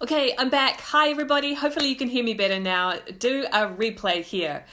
Okay, I'm back. Hi, everybody. Hopefully you can hear me better now. Do a replay here.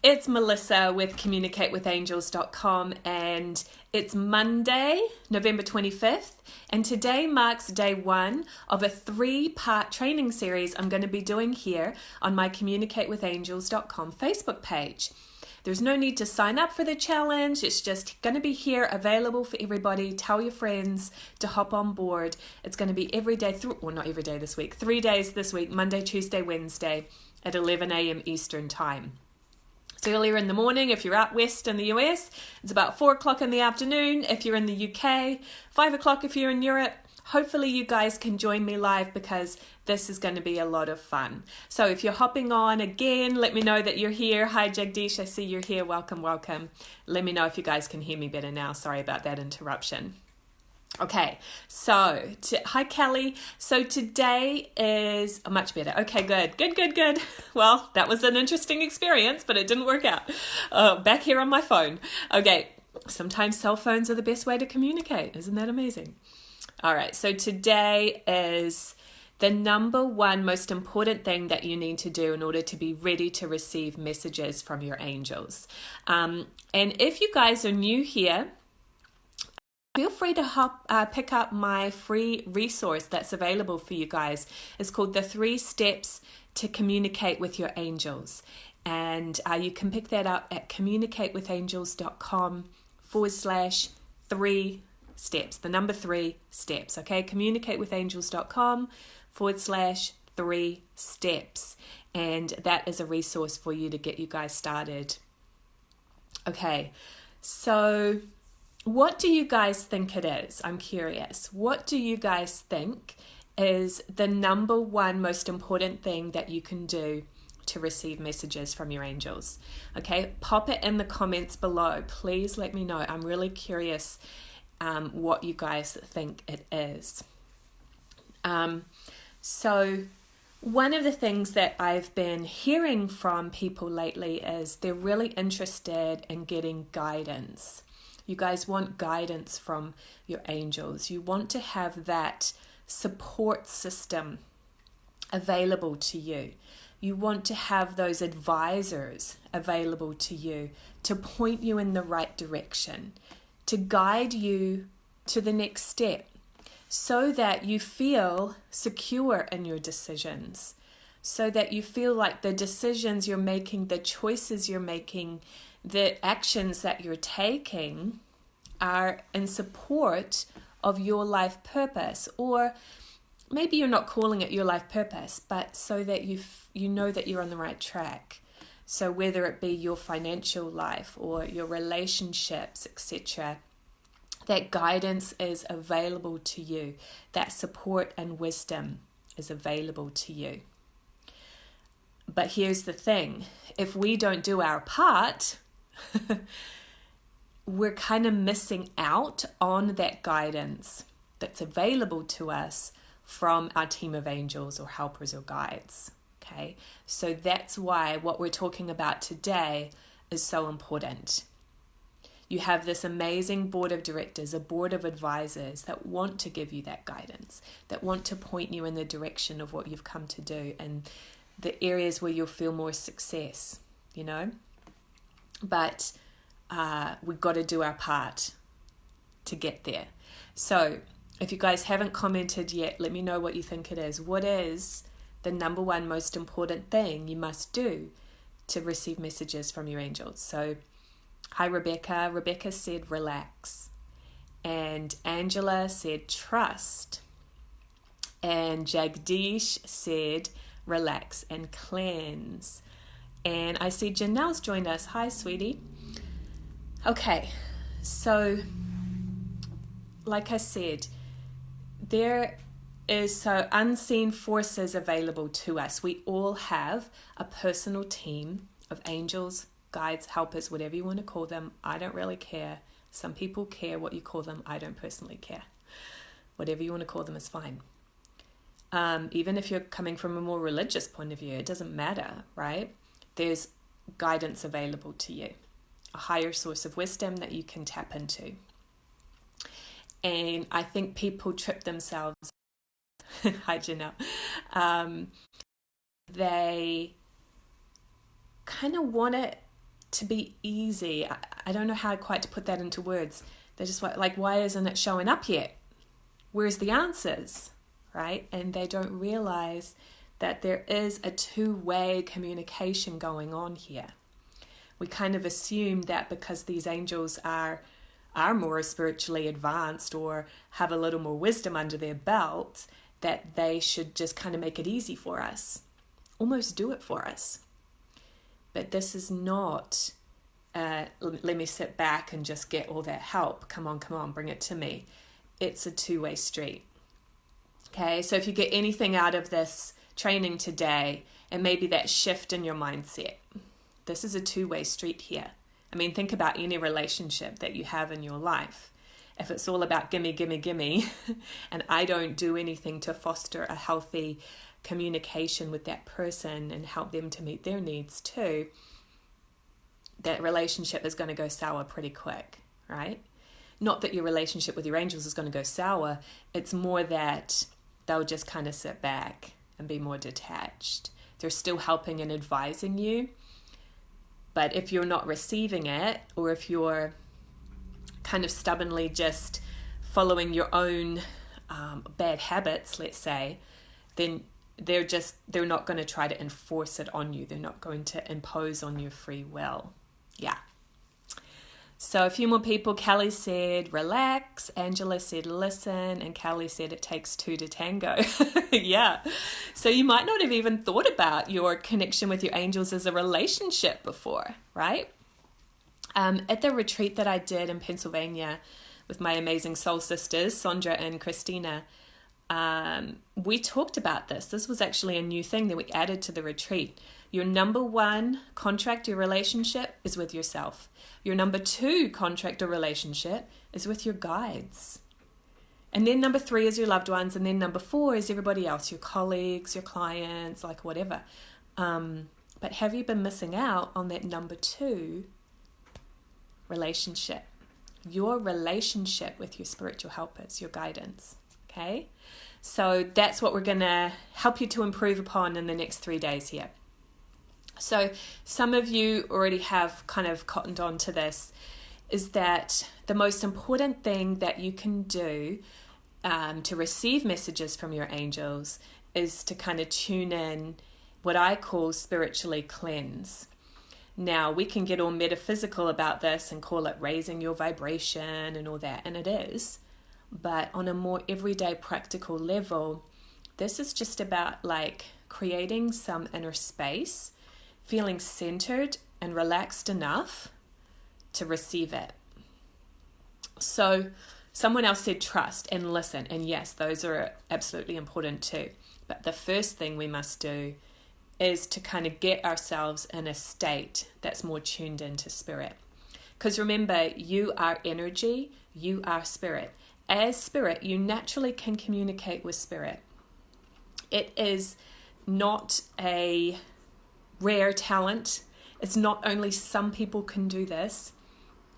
It's Melissa with communicatewithangels.com and it's Monday, November 25th, and today marks day one of a 3-part training series I'm going to be doing here on my communicatewithangels.com Facebook page. There's no need to sign up for the challenge. It's just going to be here available for everybody. Tell your friends to hop on board. It's going to be every day, not every day this week, 3 days this week, Monday, Tuesday, Wednesday at 11 a.m. Eastern time. It's earlier in the morning if you're out west in the US. It's about 4 o'clock in the afternoon if you're in the UK, 5 o'clock if you're in Europe. Hopefully you guys can join me live because this is going to be a lot of fun. So if you're hopping on again, let me know that you're here. Hi Jagdish, I see you're here. Welcome, welcome. Let me know if you guys can hear me better now. Sorry about that interruption. Okay, so hi Kelly. So today is much better. Okay, good. Well, that was an interesting experience, but it didn't work out. Back here on my phone. Okay, sometimes cell phones are the best way to communicate. Isn't that amazing? All right, so today is the number one most important thing that you need to do in order to be ready to receive messages from your angels. And if you guys are new here, feel free to pick up my free resource that's available for you guys. It's called The 3 Steps to Communicate with Your Angels. And you can pick that up at communicatewithangels.com/3 steps, the number 3 steps, okay? communicatewithangels.com/3 steps. And that is a resource for you to get you guys started. Okay, so what do you guys think it is? I'm curious. What do you guys think is the number one most important thing that you can do to receive messages from your angels? Okay, pop it in the comments below. Please let me know. I'm really curious what you guys think it is. So one of the things that I've been hearing from people lately is they're really interested in getting guidance. You guys want guidance from your angels. You want to have that support system available to you. You want to have those advisors available to you to point you in the right direction, to guide you to the next step so that you feel secure in your decisions, so that you feel like the decisions you're making, the choices you're making, the actions that you're taking are in support of your life purpose. Or maybe you're not calling it your life purpose, but so that you know that you're on the right track. So whether it be your financial life or your relationships, etc., that guidance is available to you. That support and wisdom is available to you. But here's the thing. If we don't do our part, we're kind of missing out on that guidance that's available to us from our team of angels or helpers or guides. Okay, so that's why what we're talking about today is so important. You have this amazing board of directors, a board of advisors that want to give you that guidance, that want to point you in the direction of what you've come to do and the areas where you'll feel more success, you know. But we've got to do our part to get there. So if you guys haven't commented yet, let me know what you think it is. What is the number one most important thing you must do to receive messages from your angels? So hi Rebecca. Rebecca said relax. And Angela said trust. And Jagdish said relax and cleanse. And I see Janelle's joined us. Hi sweetie. Okay, so like I said, there is so unseen forces available to us. We all have a personal team of angels, guides, helpers, whatever you want to call them. I don't really care. Some people care what you call them. I don't personally care. Whatever you want to call them is fine. Even if you're coming from a more religious point of view, it doesn't matter, right? There's guidance available to you, a higher source of wisdom that you can tap into. And I think people trip themselves Hi, Janelle. They kind of want it to be easy. I don't know how quite to put that into words. They're just like, why isn't it showing up yet? Where's the answers, right? And they don't realize that there is a two-way communication going on here. We kind of assume that because these angels are more spiritually advanced or have a little more wisdom under their belt, that they should just kind of make it easy for us, almost do it for us. But this is not, let me sit back and just get all that help. Come on, bring it to me. It's a two-way street. Okay, so if you get anything out of this training today, and maybe that shift in your mindset, this is a two-way street here. I mean, think about any relationship that you have in your life. If it's all about gimme, and I don't do anything to foster a healthy communication with that person and help them to meet their needs too, that relationship is going to go sour pretty quick, right? Not that your relationship with your angels is going to go sour. It's more that they'll just kind of sit back and be more detached. They're still helping and advising you. But if you're not receiving it, or if you're kind of stubbornly just following your own bad habits, let's say, then they're not going to try to enforce it on you. They're not going to impose on your free will. Yeah. So a few more people. Kelly said, relax. Angela said, listen. And Kelly said, it takes two to tango. Yeah. So you might not have even thought about your connection with your angels as a relationship before, right? At the retreat that I did in Pennsylvania with my amazing soul sisters, Sandra and Christina, we talked about this. This was actually a new thing that we added to the retreat. Your number one contract or relationship is with yourself. Your number two contract or relationship is with your guides. And then number three is your loved ones. And then number four is everybody else, your colleagues, your clients, like whatever. But have you been missing out on that number two relationship? Your relationship with your spiritual helpers, your guidance. Okay? So that's what we're going to help you to improve upon in the next 3 days here. So some of you already have kind of cottoned on to this, is that the most important thing that you can do to receive messages from your angels is to kind of tune in, what I call spiritually cleanse. Now, we can get all metaphysical about this and call it raising your vibration and all that, and it is. But on a more everyday practical level, this is just about like creating some inner space, feeling centered and relaxed enough to receive it. So someone else said trust and listen. And yes, those are absolutely important too. But the first thing we must do is to kind of get ourselves in a state that's more tuned into spirit. Because remember, you are energy, you are spirit. As spirit, you naturally can communicate with spirit. It is not a rare talent. It's not only some people can do this,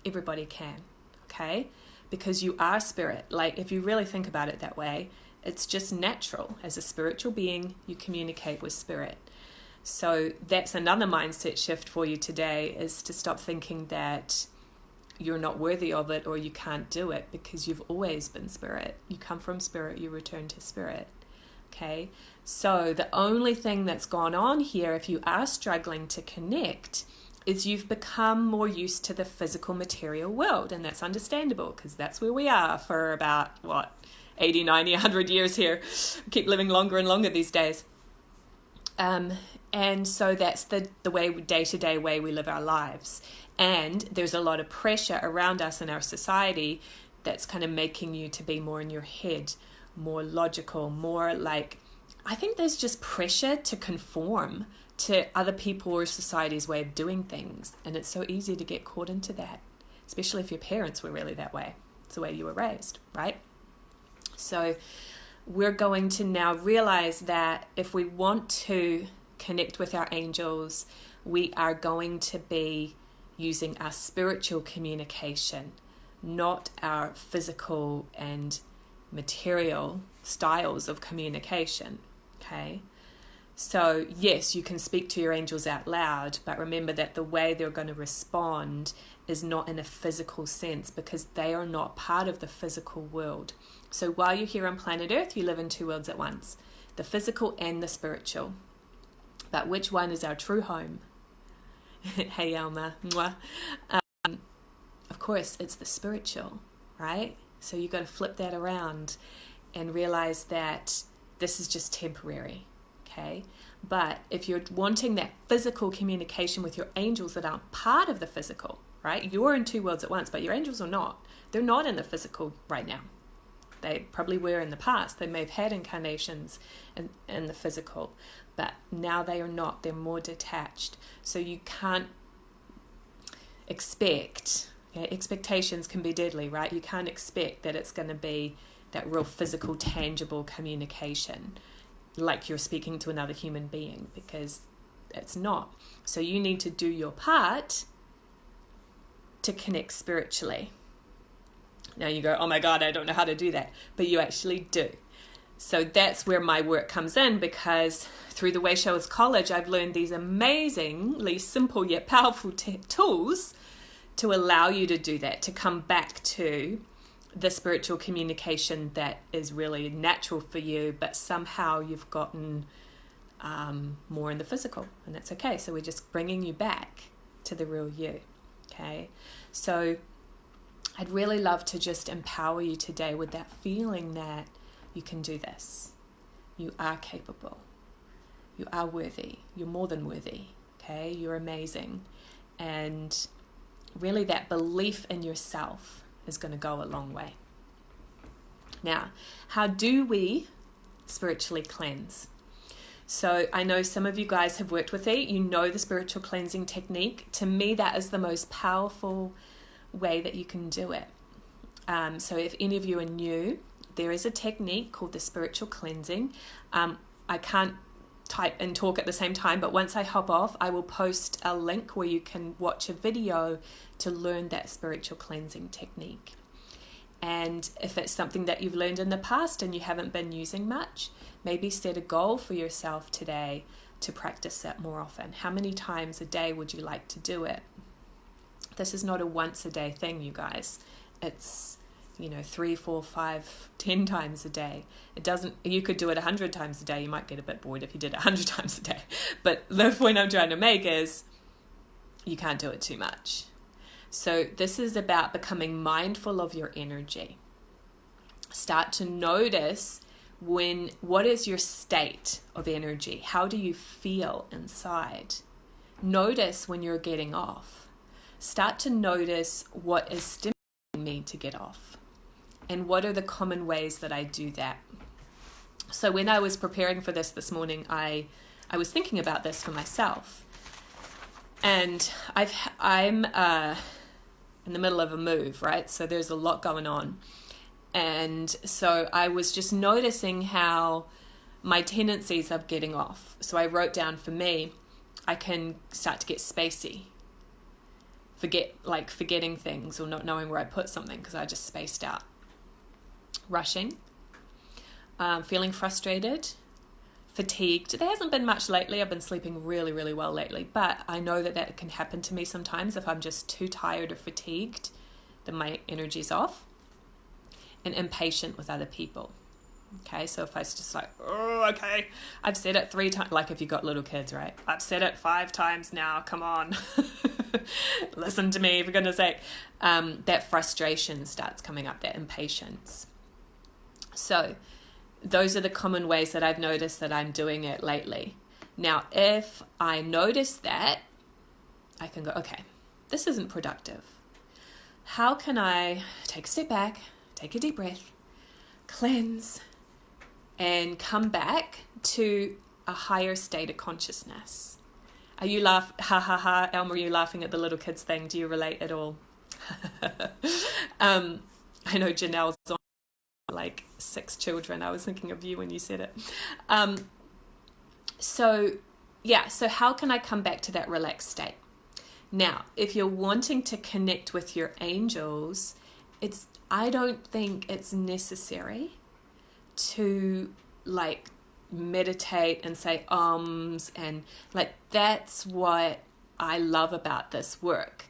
everybody can, okay? Because you are spirit. Like, if you really think about it that way, it's just natural. As a spiritual being, you communicate with spirit. So that's another mindset shift for you today, is to stop thinking that you're not worthy of it or you can't do it, because you've always been spirit. You come from spirit, you return to spirit. Okay, so the only thing that's gone on here, if you are struggling to connect, is you've become more used to the physical material world. And that's understandable, because that's where we are for about, 80, 90, 100 years here. We keep living longer and longer these days. And so that's the way, day-to-day way we live our lives. And there's a lot of pressure around us in our society that's kind of making you to be more in your head, more logical, more like, I think there's just pressure to conform to other people or society's way of doing things. And it's so easy to get caught into that, especially if your parents were really that way. It's the way you were raised, right? So we're going to now realize that if we want to connect with our angels, we are going to be using our spiritual communication, not our physical and material styles of communication. Okay. So yes, you can speak to your angels out loud, but remember that the way they're going to respond is not in a physical sense, because they are not part of the physical world. So while you're here on planet Earth, you live in two worlds at once, the physical and the spiritual. But which one is our true home? Hey, Alma. Mwah. Of course, it's the spiritual, right? So you've got to flip that around and realize that this is just temporary. Okay, but if you're wanting that physical communication with your angels that aren't part of the physical, right? You're in two worlds at once, but your angels are not. They're not in the physical right now. They probably were in the past. They may have had incarnations in the physical, but now they are not. They're more detached. So you can't expect, okay? Expectations can be deadly, right? You can't expect that it's going to be that real physical, tangible communication, like you're speaking to another human being, because it's not. So you need to do your part to connect spiritually. Now you go, oh my God, I don't know how to do that. But you actually do. So that's where my work comes in, because through the Way Showers College, I've learned these amazingly simple yet powerful tools to allow you to do that, to come back to the spiritual communication that is really natural for you, but somehow you've gotten more in the physical, and that's okay. So we're just bringing you back to the real you. Okay, so I'd really love to just empower you today with that feeling that you can do this. You are capable. You are worthy. You're more than worthy. Okay, you're amazing, and really that belief in yourself is going to go a long way. Now, how do we spiritually cleanse? So I know some of you guys have worked with it. You know the spiritual cleansing technique. To me, that is the most powerful way that you can do it. So if any of you are new, there is a technique called the spiritual cleansing. I can't type and talk at the same time, but once I hop off, I will post a link where you can watch a video to learn that spiritual cleansing technique. And if it's something that you've learned in the past and you haven't been using much, maybe set a goal for yourself today to practice that more often. How many times a day would you like to do it? This is not a once a day thing, you guys. It's 3, 4, 5, 10 times a day. You could do it 100 times a day. You might get a bit bored if you did it 100 times a day. But the point I'm trying to make is you can't do it too much. So this is about becoming mindful of your energy. Start to notice what is your state of energy? How do you feel inside? Notice when you're getting off. Start to notice what is stimulating me to get off. And what are the common ways that I do that? So when I was preparing for this morning, I was thinking about this for myself. And I'm in the middle of a move, right? So there's a lot going on. And so I was just noticing how my tendencies of getting off. So I wrote down, for me, I can start to get spacey. Forgetting things or not knowing where I put something because I just spaced out. Rushing, feeling frustrated, fatigued. There hasn't been much lately. I've been sleeping really, really well lately, but I know that can happen to me sometimes if I'm just too tired or fatigued, then my energy's off. And impatient with other people. Okay, so if I was just like, oh, okay, I've said it 3 times, like if you've got little kids, right? I've said it 5 times now, come on. Listen to me, for goodness sake. That frustration starts coming up, that impatience. So those are the common ways that I've noticed that I'm doing it lately. Now, if I notice that, I can go, okay, this isn't productive. How can I take a step back, take a deep breath, cleanse, and come back to a higher state of consciousness? Are you ha ha ha, Elma, are you laughing at the little kids thing? Do you relate at all? I know Janelle's on 6 children. I was thinking of you when you said it. So how can I come back to that relaxed state? Now, if you're wanting to connect with your angels I don't think it's necessary to like meditate and say ums, and like that's what I love about this work,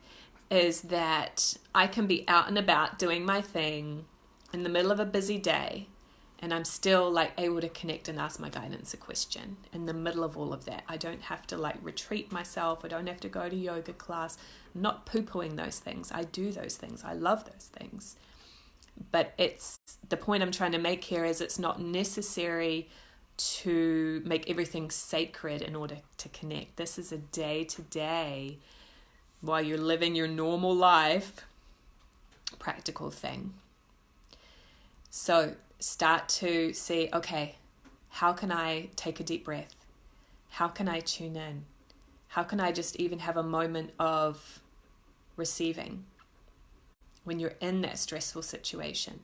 is that I can be out and about doing my thing in the middle of a busy day, and I'm still like able to connect and ask my guidance a question in the middle of all of that. I don't have to like retreat myself. I don't have to go to yoga class. I'm not poo-pooing those things. I do those things. I love those things. But it's the point I'm trying to make here is it's not necessary to make everything sacred in order to connect. This is a day-to-day, while you're living your normal life, practical thing. So start to see, okay, how can I take a deep breath? How can I tune in? How can I just even have a moment of receiving when you're in that stressful situation?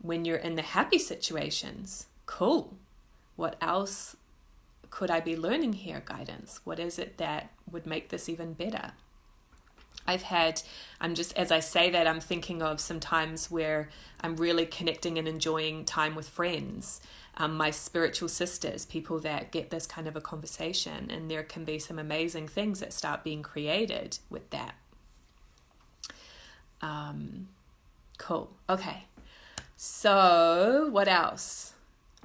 When you're in the happy situations, cool. What else could I be learning here, guidance? What is it that would make this even better? As I say that, I'm thinking of some times where I'm really connecting and enjoying time with friends, my spiritual sisters, people that get this kind of a conversation, and there can be some amazing things that start being created with that. Cool. Okay. So what else?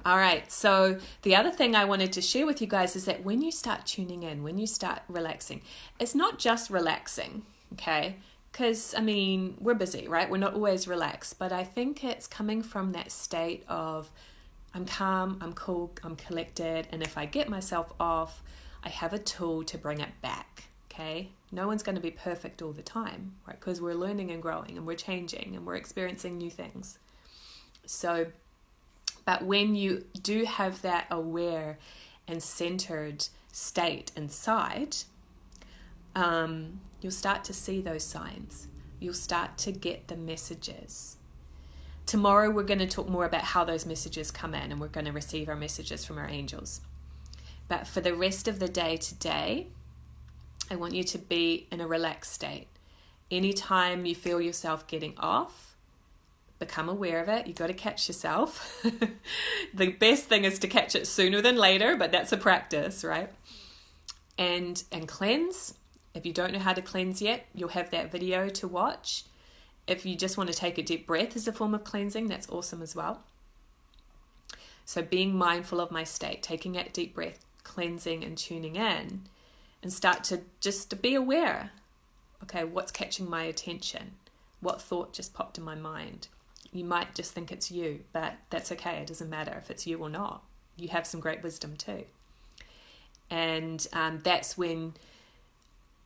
All right. So the other thing I wanted to share with you guys is that when you start tuning in, when you start relaxing, it's not just relaxing, okay? Because, I mean, we're busy, right? We're not always relaxed, but I think it's coming from that state of I'm calm, I'm cool, I'm collected, and if I get myself off, I have a tool to bring it back, okay? No one's going to be perfect all the time, right? Because we're learning and growing and we're changing and we're experiencing new things. So, but when you do have that aware and centered state inside, you'll start to see those signs. You'll start to get the messages. Tomorrow we're going to talk more about how those messages come in, and we're going to receive our messages from our angels. But for the rest of the day today, I want you to be in a relaxed state. Anytime you feel yourself getting off, become aware of it. You've got to catch yourself. The best thing is to catch it sooner than later, but that's a practice, right? And cleanse. If you don't know how to cleanse yet, you'll have that video to watch. If you just want to take a deep breath as a form of cleansing, that's awesome as well. So being mindful of my state, taking that deep breath, cleansing and tuning in, and start to just be aware. Okay, what's catching my attention? What thought just popped in my mind? You might just think it's you, but that's okay. It doesn't matter if it's you or not. You have some great wisdom too. And that's when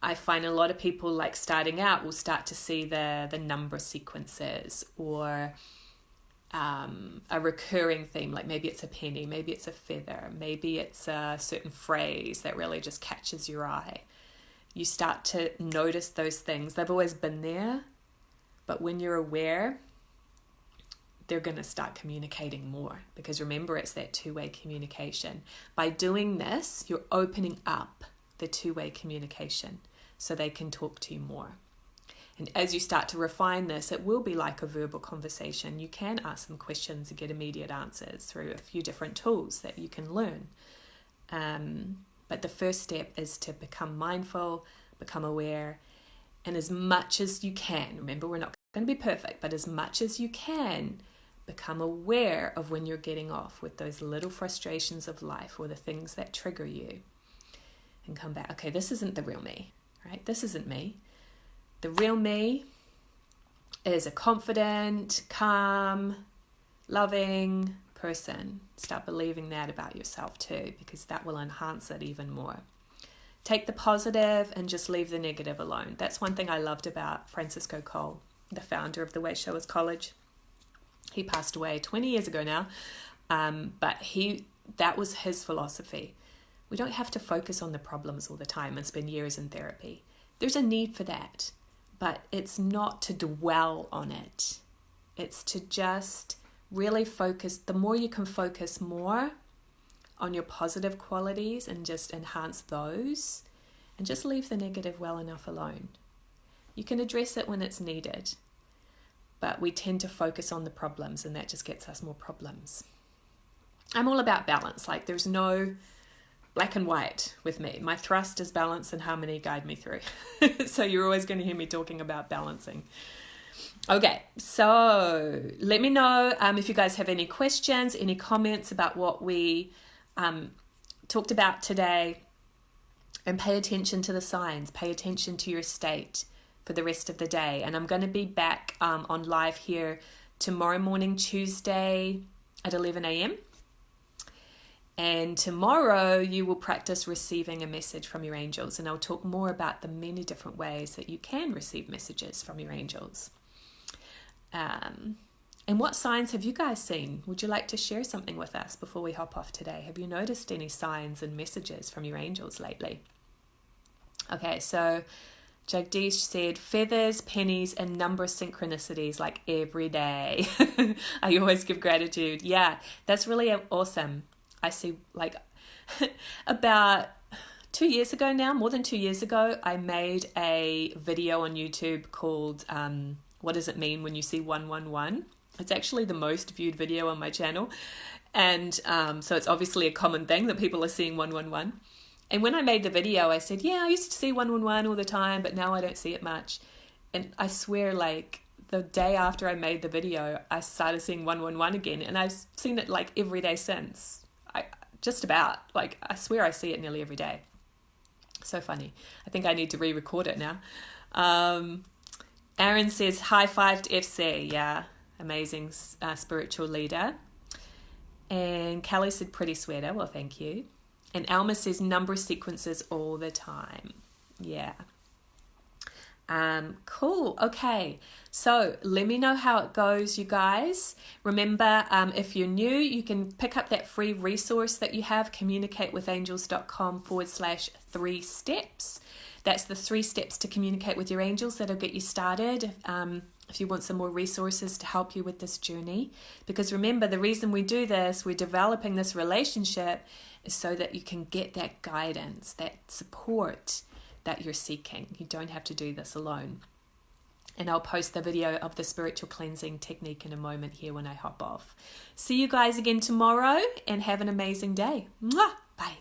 I find a lot of people, like starting out, will start to see the number sequences, or a recurring theme, like maybe it's a penny, maybe it's a feather, maybe it's a certain phrase that really just catches your eye. You start to notice those things. They've always been there, but when you're aware, they're going to start communicating more, because remember, it's that two-way communication. By doing this, you're opening up the two-way communication so they can talk to you more. And as you start to refine this, it will be like a verbal conversation. You can ask them questions and get immediate answers through a few different tools that you can learn. But the first step is to become mindful, become aware, and as much as you can, remember, we're not going to be perfect, but as much as you can, become aware of when you're getting off with those little frustrations of life or the things that trigger you, and come back. Okay, this isn't the real me, right? This isn't me. The real me is a confident, calm, loving person. Start believing that about yourself too, because that will enhance it even more. Take the positive and just leave the negative alone. That's one thing I loved about Francisco Cole, the founder of the Way Showers College. He passed away 20 years ago now, but that was his philosophy. We don't have to focus on the problems all the time and spend years in therapy. There's a need for that, but it's not to dwell on it. It's to just really focus. The more you can focus more on your positive qualities and just enhance those, and just leave the negative well enough alone. You can address it when it's needed, but we tend to focus on the problems, and that just gets us more problems. I'm all about balance. Like, there's no black and white with me. My thrust is balance and harmony guide me through. So you're always going to hear me talking about balancing. Okay, so let me know if you guys have any questions, any comments about what we talked about today. And pay attention to the signs. Pay attention to your state for the rest of the day. And I'm going to be back on live here tomorrow morning, Tuesday at 11 a.m. And tomorrow you will practice receiving a message from your angels. And I'll talk more about the many different ways that you can receive messages from your angels. And what signs have you guys seen? Would you like to share something with us before we hop off today? Have you noticed any signs and messages from your angels lately? Okay, so Jagdish said, feathers, pennies, and number synchronicities like every day. I always give gratitude. Yeah, that's really awesome. I see, like, about 2 years ago now, more than 2 years ago, I made a video on YouTube called What Does It Mean When You See 111? It's actually the most viewed video on my channel. And so it's obviously a common thing that people are seeing 111. And when I made the video, I said, yeah, I used to see 111 all the time, but now I don't see it much. And I swear, like, the day after I made the video, I started seeing 111 again. And I've seen it, like, every day since. Just about. Like, I swear I see it nearly every day. So funny. I think I need to re-record it now. Aaron says, high five to FC. Yeah, amazing spiritual leader. And Kelly said, pretty sweater. Well, thank you. And Alma says, number sequences all the time. Yeah. Cool. Okay. So let me know how it goes, you guys. Remember, if you're new, you can pick up that free resource that you have, communicatewithangels.com/3 steps. That's the 3 steps to communicate with your angels. That'll get you started. If you want some more resources to help you with this journey. Because remember, the reason we do this, we're developing this relationship, is so that you can get that guidance, that support that you're seeking. You don't have to do this alone. And I'll post the video of the spiritual cleansing technique in a moment here when I hop off. See you guys again tomorrow and have an amazing day. Mwah! Bye.